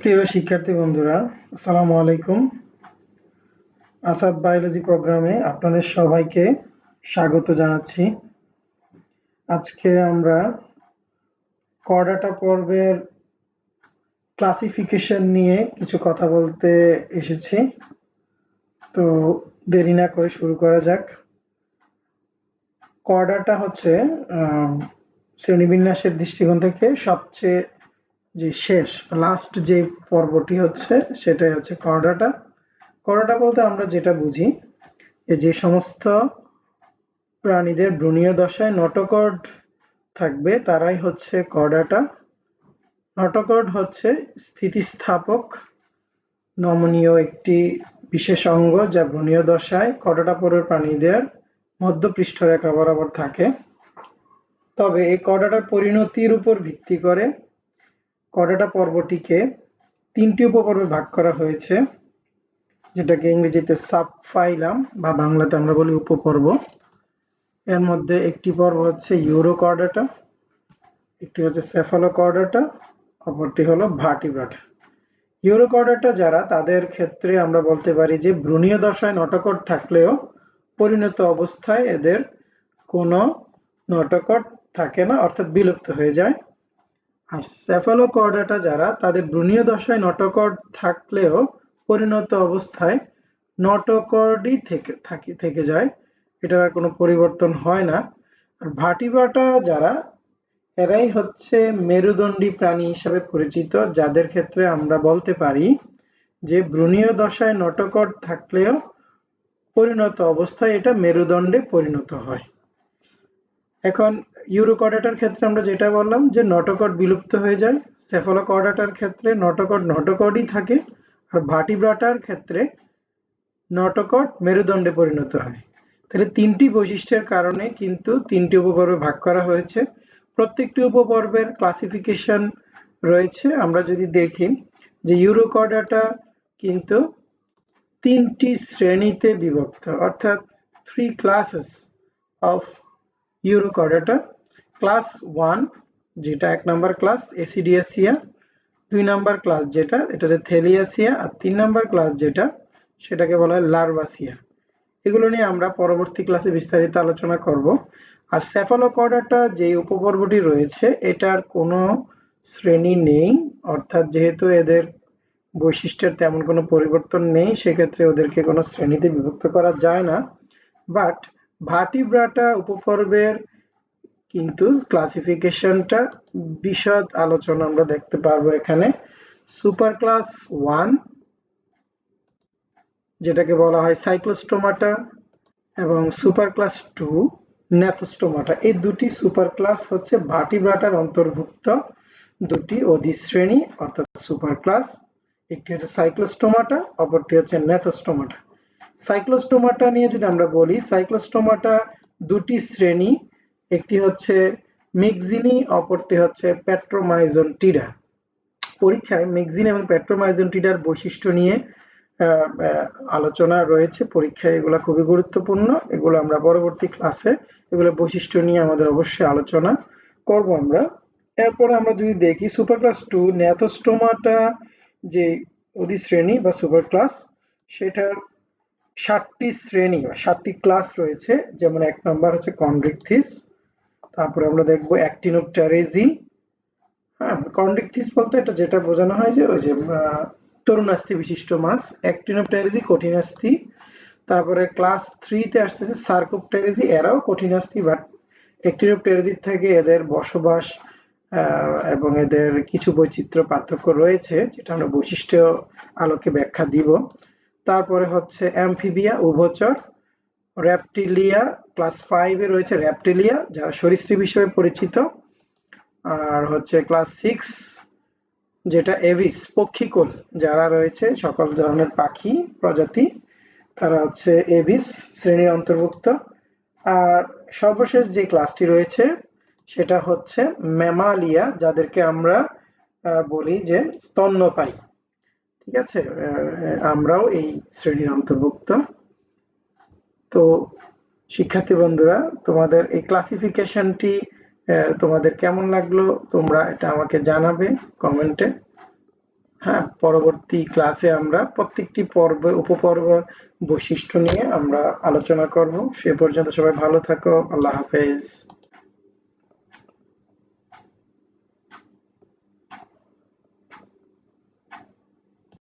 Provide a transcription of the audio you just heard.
প্রিয় শিক্ষার্থী বন্ধুরা, আসসালামু আলাইকুম। আসাদ বায়োলজি প্রোগ্রামে আপনাদের সবাইকে স্বাগত জানাচ্ছি। আজকে আমরা কর্ডাটা পর্বের ক্লাসিফিকেশন নিয়ে কিছু কথা বলতে এসেছি। তো দেরি না করে শুরু করা যাক। কর্ডাটা হচ্ছে শ্রেণীবিন্যাসের দৃষ্টিকোণ থেকে সবচেয়ে যে শেষ লাস্ট যে পর্বটি হচ্ছে সেটাই হচ্ছে কর্ডাটা। কর্ডাটা বলতে আমরা যেটা বুঝি যে সমস্ত প্রাণীদের ভ্রূণীয় দশায় নটোকর্ড থাকবে তারাই হচ্ছে কর্ডাটা। নটোকর্ড হচ্ছে স্থিতিস্থাপক নমনীয় একটি বিশেষ অঙ্গ যা ভ্রূণীয় দশায় কর্ডাটা পর্বের প্রাণীদের মধ্য পৃষ্ঠরেখা বরাবর থাকে। তবে এই কর্ডাটার পরিণতির উপর ভিত্তি করে কর্ডাটা পর্বটিকে তিনটি উপপর্বে ভাগ করা হয়েছে, যেটাকে ইংরেজিতে সাবফাইলাম বা বাংলাতে আমরা বলি উপপর্ব। এর মধ্যে একটি পর্ব হচ্ছে ইউরোকর্ডাটা, একটি হচ্ছে সেফালোকর্ডাটা, অপরটি হলো ভার্টিব্রাটা। ইউরোকর্ডাটা যারা, তাদের ক্ষেত্রে আমরা বলতে পারি যে ভ্রূণীয় দশায় নটোকর্ড থাকলেও পরিণত অবস্থায় এদের কোনো নটোকর্ড থাকে না, অর্থাৎ বিলুপ্ত হয়ে যায়। আর সেফালোকর্ডাটা যারা, তাদের ভ্রূণীয় দশায় নটোকর্ড থাকলেও পরিণত অবস্থায় নটোকর্ডই থেকে যায়, এটার আর কোনো পরিবর্তন হয় না। আর ভার্টিব্রাটা যারা, এরাই হচ্ছে মেরুদণ্ডী প্রাণী হিসাবে পরিচিত, যাদের ক্ষেত্রে আমরা বলতে পারি যে ভ্রূণীয় দশায় নটোকর্ড থাকলেও পরিণত অবস্থায় এটা মেরুদণ্ডে পরিণত হয়। এখন ইউরোকর্ডাটার ক্ষেত্রে আমরা যেটা বললাম যে নটোকর্ড বিলুপ্ত হয়ে যায়, সেফালোকর্ডাটার ক্ষেত্রে নটোকর্ডই থাকে, আর ভার্টিব্রাটার ক্ষেত্রে নটোকর্ড মেরুদণ্ডে পরিণত হয়। তাহলে তিনটি বৈশিষ্ট্যের কারণে কিন্তু তিনটি উপপর্বে ভাগ করা হয়েছে। প্রত্যেকটি উপপর্বের ক্লাসিফিকেশন রয়েছে। আমরা যদি দেখি যে ইউরোকর্ডাটা কিন্তু তিনটি শ্রেণীতে বিভক্ত, অর্থাৎ 3 classes of ইউরোকর্ডাটা। ক্লাস 1 যেটা 1 নম্বর ক্লাস এসিডিয়াসিয়া, 2 নম্বর ক্লাস যেটা এটা হচ্ছে থেলিয়াসিয়া, আর 3 নম্বর ক্লাস যেটা সেটাকে বলা হয় লার্ভাসিয়া। এগুলো নিয়ে আমরা পরবর্তী ক্লাসে বিস্তারিত আলোচনা করব। আর সেফালোকর্ডাটা যে উপপর্বটি রয়েছে এটার কোনো শ্রেণী নেই, অর্থাৎ যেহেতু এদের বৈশিষ্ট্যের তেমন কোনো পরিবর্তন নেই, সেক্ষেত্রে ওদেরকে কোনো শ্রেণীতে বিভক্ত করা যায় না। বাট ভার্টিব্রাটা উপপর্বের কিন্তু ক্লাসিফিকেশনটা বিশদ আলোচনা আমরা দেখতে পারবো এখানে। সুপার ক্লাস 1 যেটাকে বলা হয় সাইক্লোস্টোমাটা এবং সুপার ক্লাস 2 ন্যাথোস্টোমাটা, এই দুটি সুপার ক্লাস হচ্ছে ভার্টিব্রাটার অন্তর্ভুক্ত দুটি অধিশ্রেণী, অর্থাৎ সুপার ক্লাস। একটি হচ্ছে সাইক্লোস্টোমাটা, অপরটি হচ্ছে ন্যাথোস্টোমাটা। সাইক্লোস্টোমাটা নিয়ে যদি আমরা বলি, সাইক্লোস্টোমাটা দুটি শ্রেণী, একটি হচ্ছে মিক্সিনি, অপরটি হচ্ছে পেট্রোমাইজনটিডা। পরীক্ষায় মিক্সিন এবং পেট্রোমাইজনটিডার বৈশিষ্ট্য নিয়ে আলোচনা রয়েছে, পরীক্ষায় এগুলো খুবই গুরুত্বপূর্ণ। এগুলো আমরা পরবর্তী ক্লাসে এগুলো বৈশিষ্ট্য নিয়ে আমাদের অবশ্যই আলোচনা করব আমরা। এরপরে আমরা যদি দেখি সুপার ক্লাস 2 ন্যাথোস্টোমাটা যে অধিশ্রেণী বা সুপার ক্লাস, সেটার 7টি শ্রেণী বা 7টি ক্লাস রয়েছে। যেমন 1 নম্বর হচ্ছে কন্ড্রিকথিস, তারপরে আমরা দেখবো অ্যাক্টিনোপটেরিজি। হ্যাঁ, কন্ড্রিকথিস বলতে এটা যেটা বোঝানো হয় যে ওই যে তরুণাস্থি বিশিষ্ট মাছ। অ্যাক্টিনোপটেরিজি কঠিনাস্থি। তারপরে ক্লাস 3 তে আসতেছে সার্কোপটেরিজি, এরাও কঠিনাস্থি, বাট অ্যাক্টিনোপটেরিজি থেকে এদের বসবাস এবং এদের কিছু বৈচিত্র্য পার্থক্য রয়েছে, যেটা আমরা বৈশিষ্ট্য আলোকে ব্যাখ্যা দিব। তারপরে হচ্ছে অ্যামফিবিয়া উভচর। রেপটিলিয়া ক্লাস 5 এ রয়েছে রেপটিলিয়া, যারা সরীসৃপ হিসেবে পরিচিত। আর হচ্ছে ক্লাস 6 যেটা এভিস পক্ষীকুল, যারা রয়েছে সকল ধরনের পাখি প্রজাতি, তারা হচ্ছে এভিস শ্রেণীর অন্তর্ভুক্ত। আর সর্বশেষ যে ক্লাসটি রয়েছে সেটা হচ্ছে ম্যামালিয়া, যাদেরকে আমরা বলি যে স্তন্যপায়ী। ঠিক আছে, আমরাও এই শ্রেণীর অন্তর্ভুক্ত। তো শিক্ষার্থী বন্ধুরা, তোমাদের এই হ্যাঁ, পরবর্তী ক্লাসে আমরা প্রত্যেকটি পর্বে উপপর্ব বৈশিষ্ট্য নিয়ে আমরা আলোচনা করব। সে পর্যন্ত সবাই ভালো থাকো। আল্লাহ হাফেজ।